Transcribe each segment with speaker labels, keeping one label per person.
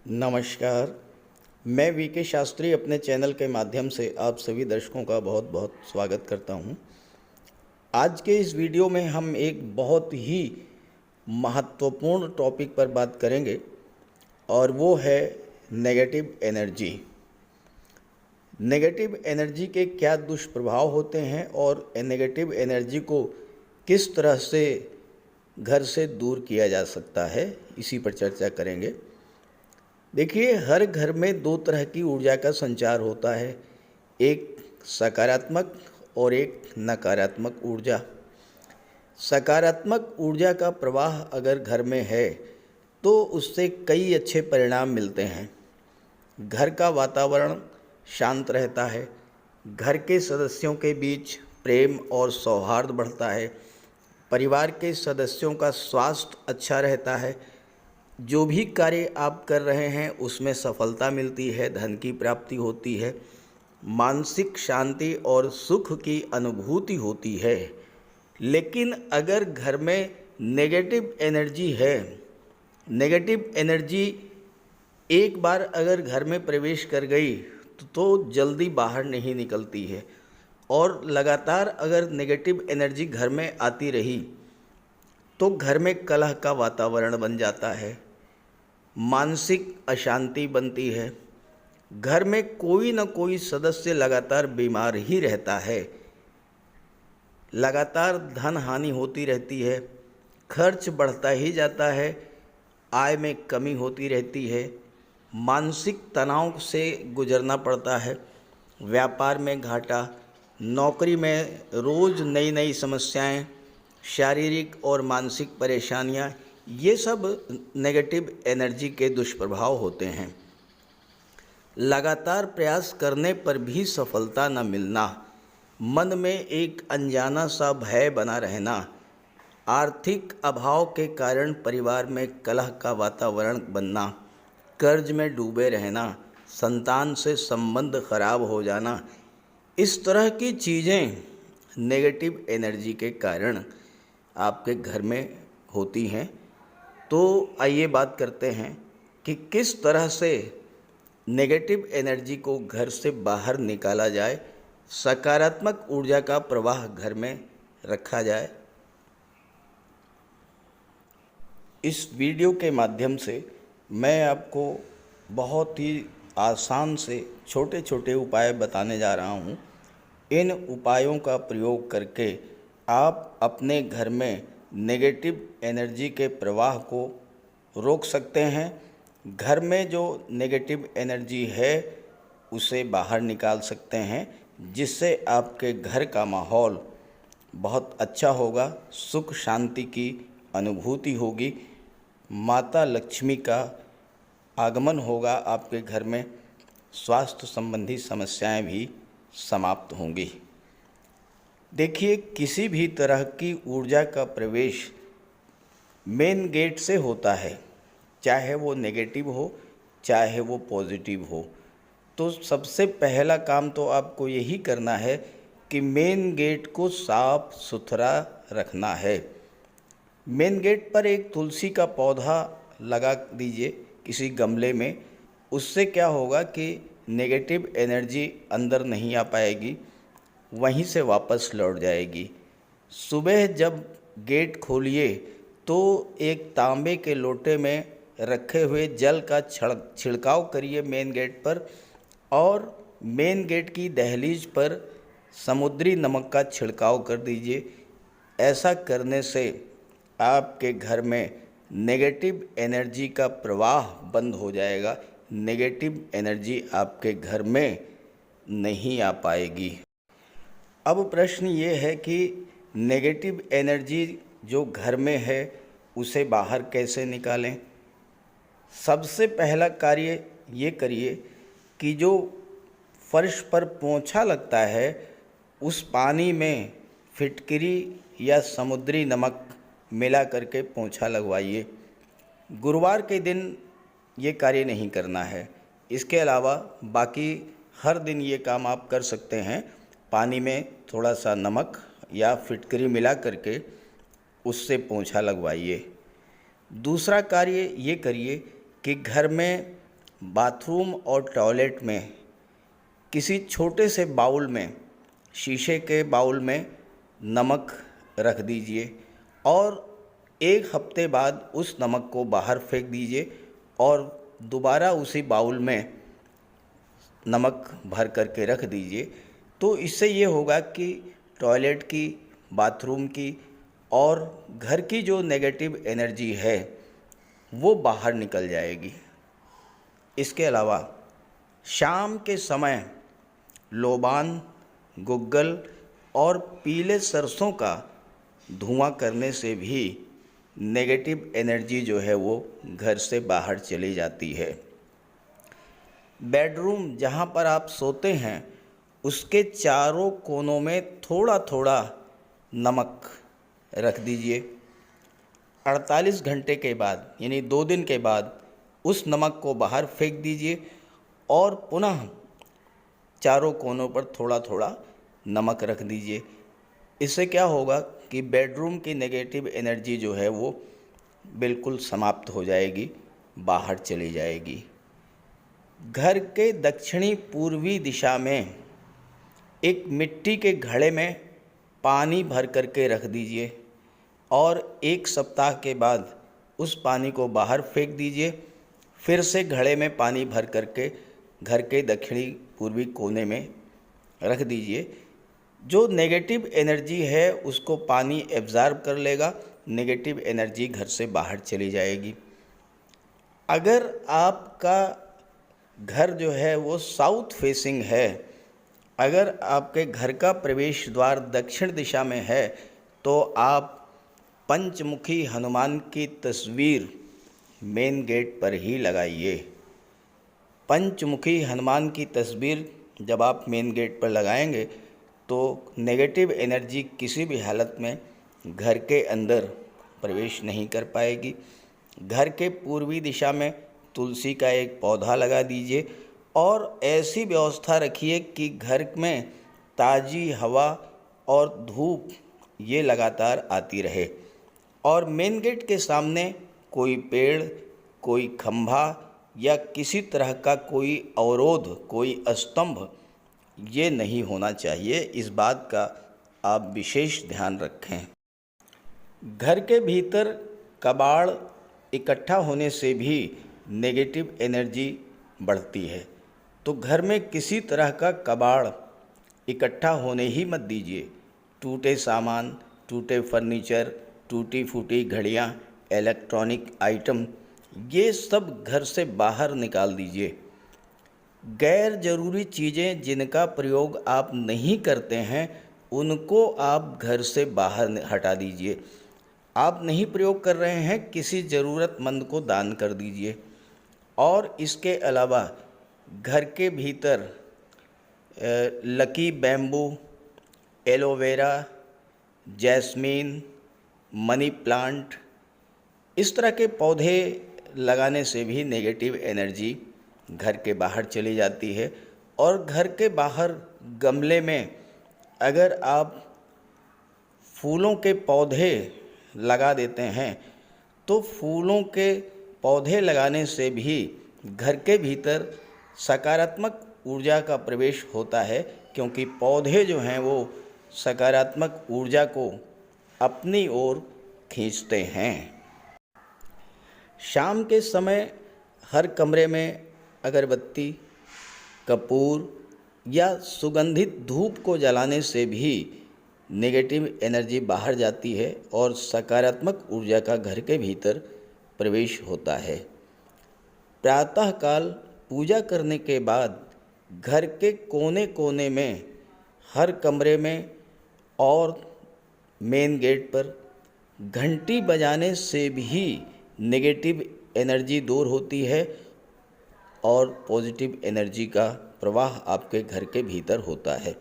Speaker 1: नमस्कार। मैं वीके शास्त्री अपने चैनल के माध्यम से आप सभी दर्शकों का बहुत बहुत स्वागत करता हूं। आज के इस वीडियो में हम एक बहुत ही महत्वपूर्ण टॉपिक पर बात करेंगे और वो है नेगेटिव एनर्जी। नेगेटिव एनर्जी के क्या दुष्प्रभाव होते हैं और नेगेटिव एनर्जी को किस तरह से घर से दूर किया जा सकता है, इसी पर चर्चा करेंगे। देखिए, हर घर में दो तरह की ऊर्जा का संचार होता है, एक सकारात्मक और एक नकारात्मक ऊर्जा। सकारात्मक ऊर्जा का प्रवाह अगर घर में है तो उससे कई अच्छे परिणाम मिलते हैं। घर का वातावरण शांत रहता है, घर के सदस्यों के बीच प्रेम और सौहार्द बढ़ता है, परिवार के सदस्यों का स्वास्थ्य अच्छा रहता है, जो भी कार्य आप कर रहे हैं उसमें सफलता मिलती है, धन की प्राप्ति होती है, मानसिक शांति और सुख की अनुभूति होती है। लेकिन अगर घर में नेगेटिव एनर्जी है, नेगेटिव एनर्जी एक बार अगर घर में प्रवेश कर गई तो जल्दी बाहर नहीं निकलती है, और लगातार अगर नेगेटिव एनर्जी घर में आती रही तो घर में कलह का वातावरण बन जाता है, मानसिक अशांति बनती है, घर में कोई न कोई सदस्य लगातार बीमार ही रहता है, लगातार धन हानि होती रहती है, खर्च बढ़ता ही जाता है, आय में कमी होती रहती है, मानसिक तनाव से गुजरना पड़ता है, व्यापार में घाटा, नौकरी में रोज़ नई नई समस्याएं, शारीरिक और मानसिक परेशानियां, ये सब नेगेटिव एनर्जी के दुष्प्रभाव होते हैं। लगातार प्रयास करने पर भी सफलता न मिलना, मन में एक अनजाना सा भय बना रहना, आर्थिक अभाव के कारण परिवार में कलह का वातावरण बनना, कर्ज में डूबे रहना, संतान से संबंध खराब हो जाना, इस तरह की चीज़ें नेगेटिव एनर्जी के कारण आपके घर में होती हैं। तो आइए बात करते हैं कि किस तरह से नेगेटिव एनर्जी को घर से बाहर निकाला जाए, सकारात्मक ऊर्जा का प्रवाह घर में रखा जाए। इस वीडियो के माध्यम से मैं आपको बहुत ही आसान से छोटे छोटे उपाय बताने जा रहा हूँ। इन उपायों का प्रयोग करके आप अपने घर में नेगेटिव एनर्जी के प्रवाह को रोक सकते हैं, घर में जो नेगेटिव एनर्जी है उसे बाहर निकाल सकते हैं, जिससे आपके घर का माहौल बहुत अच्छा होगा, सुख शांति की अनुभूति होगी, माता लक्ष्मी का आगमन होगा आपके घर में, स्वास्थ्य संबंधी समस्याएं भी समाप्त होंगी। देखिए, किसी भी तरह की ऊर्जा का प्रवेश मेन गेट से होता है, चाहे वो नेगेटिव हो चाहे वो पॉजिटिव हो। तो सबसे पहला काम तो आपको यही करना है कि मेन गेट को साफ सुथरा रखना है। मेन गेट पर एक तुलसी का पौधा लगा दीजिए किसी गमले में। उससे क्या होगा कि नेगेटिव एनर्जी अंदर नहीं आ पाएगी, वहीं से वापस लौट जाएगी। सुबह जब गेट खोलिए तो एक तांबे के लोटे में रखे हुए जल का छिड़काव करिए मेन गेट पर, और मेन गेट की दहलीज पर समुद्री नमक का छिड़काव कर दीजिए। ऐसा करने से आपके घर में नेगेटिव एनर्जी का प्रवाह बंद हो जाएगा, नेगेटिव एनर्जी आपके घर में नहीं आ पाएगी। अब प्रश्न ये है कि नेगेटिव एनर्जी जो घर में है उसे बाहर कैसे निकालें। सबसे पहला कार्य ये करिए कि जो फर्श पर पोंछा लगता है उस पानी में फिटकरी या समुद्री नमक मिला करके पोंछा लगवाइए। गुरुवार के दिन ये कार्य नहीं करना है। इसके अलावा बाकी हर दिन ये काम आप कर सकते हैं। पानी में थोड़ा सा नमक या फिटकरी मिला करके उससे पोंछा लगवाइए। दूसरा कार्य ये करिए कि घर में बाथरूम और टॉयलेट में किसी छोटे से बाउल में, शीशे के बाउल में नमक रख दीजिए और 1 हफ्ते बाद उस नमक को बाहर फेंक दीजिए और दोबारा उसी बाउल में नमक भर करके रख दीजिए। तो इससे ये होगा कि टॉयलेट की, बाथरूम की और घर की जो नेगेटिव एनर्जी है वो बाहर निकल जाएगी। इसके अलावा शाम के समय लोबान, गुग्गल और पीले सरसों का धुआं करने से भी नेगेटिव एनर्जी जो है वो घर से बाहर चली जाती है। बेडरूम जहाँ पर आप सोते हैं उसके चारों कोनों में थोड़ा थोड़ा नमक रख दीजिए। 48 घंटे के बाद यानी 2 दिन के बाद उस नमक को बाहर फेंक दीजिए और पुनः चारों कोनों पर थोड़ा थोड़ा नमक रख दीजिए। इससे क्या होगा कि बेडरूम की नेगेटिव एनर्जी जो है वो बिल्कुल समाप्त हो जाएगी, बाहर चली जाएगी। घर के दक्षिणी पूर्वी दिशा में एक मिट्टी के घड़े में पानी भर करके रख दीजिए और 1 सप्ताह के बाद उस पानी को बाहर फेंक दीजिए। फिर से घड़े में पानी भर करके घर के दक्षिणी पूर्वी कोने में रख दीजिए। जो नेगेटिव एनर्जी है उसको पानी एब्ज़ॉर्ब कर लेगा, नेगेटिव एनर्जी घर से बाहर चली जाएगी। अगर आपका घर जो है वो साउथ फेसिंग है, अगर आपके घर का प्रवेश द्वार दक्षिण दिशा में है, तो आप पंचमुखी हनुमान की तस्वीर मेन गेट पर ही लगाइए। पंचमुखी हनुमान की तस्वीर जब आप मेन गेट पर लगाएंगे तो नेगेटिव एनर्जी किसी भी हालत में घर के अंदर प्रवेश नहीं कर पाएगी। घर के पूर्वी दिशा में तुलसी का एक पौधा लगा दीजिए और ऐसी व्यवस्था रखिए कि घर में ताज़ी हवा और धूप ये लगातार आती रहे और मेन गेट के सामने कोई पेड़, कोई खंभा या किसी तरह का कोई अवरोध, कोई स्तंभ ये नहीं होना चाहिए। इस बात का आप विशेष ध्यान रखें। घर के भीतर कबाड़ इकट्ठा होने से भी नेगेटिव एनर्जी बढ़ती है, तो घर में किसी तरह का कबाड़ इकट्ठा होने ही मत दीजिए। टूटे सामान, टूटे फर्नीचर, टूटी फूटी घड़ियाँ, इलेक्ट्रॉनिक आइटम ये सब घर से बाहर निकाल दीजिए। गैर ज़रूरी चीज़ें जिनका प्रयोग आप नहीं करते हैं उनको आप घर से बाहर हटा दीजिए। आप नहीं प्रयोग कर रहे हैं, किसी ज़रूरतमंद को दान कर दीजिए। और इसके अलावा घर के भीतर lucky bamboo, aloe vera, jasmine, money plant इस तरह के पौधे लगाने से भी नेगेटिव एनर्जी घर के बाहर चली जाती है। और घर के बाहर गमले में अगर आप फूलों के पौधे लगा देते हैं तो फूलों के पौधे लगाने से भी घर के भीतर सकारात्मक ऊर्जा का प्रवेश होता है, क्योंकि पौधे जो हैं वो सकारात्मक ऊर्जा को अपनी ओर खींचते हैं। शाम के समय हर कमरे में अगरबत्ती, कपूर या सुगंधित धूप को जलाने से भी नेगेटिव एनर्जी बाहर जाती है और सकारात्मक ऊर्जा का घर के भीतर प्रवेश होता है। प्रातःकाल पूजा करने के बाद घर के कोने कोने में, हर कमरे में और मेन गेट पर घंटी बजाने से भी नेगेटिव एनर्जी दूर होती है और पॉजिटिव एनर्जी का प्रवाह आपके घर के भीतर होता है।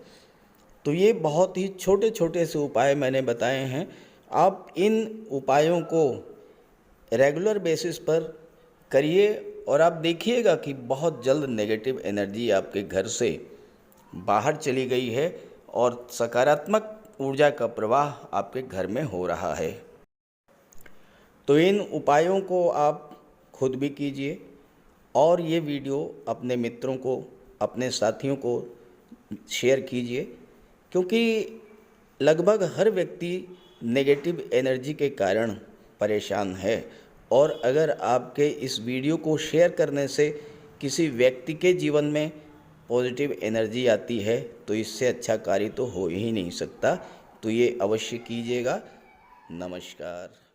Speaker 1: तो ये बहुत ही छोटे छोटे से उपाय मैंने बताए हैं। आप इन उपायों को रेगुलर बेसिस पर करिए और आप देखिएगा कि बहुत जल्द नेगेटिव एनर्जी आपके घर से बाहर चली गई है और सकारात्मक ऊर्जा का प्रवाह आपके घर में हो रहा है। तो इन उपायों को आप खुद भी कीजिए और ये वीडियो अपने मित्रों को, अपने साथियों को शेयर कीजिए, क्योंकि लगभग हर व्यक्ति नेगेटिव एनर्जी के कारण परेशान है। और अगर आपके इस वीडियो को शेयर करने से किसी व्यक्ति के जीवन में पॉजिटिव एनर्जी आती है तो इससे अच्छा कार्य तो हो ही नहीं सकता। तो ये अवश्य कीजिएगा। नमस्कार।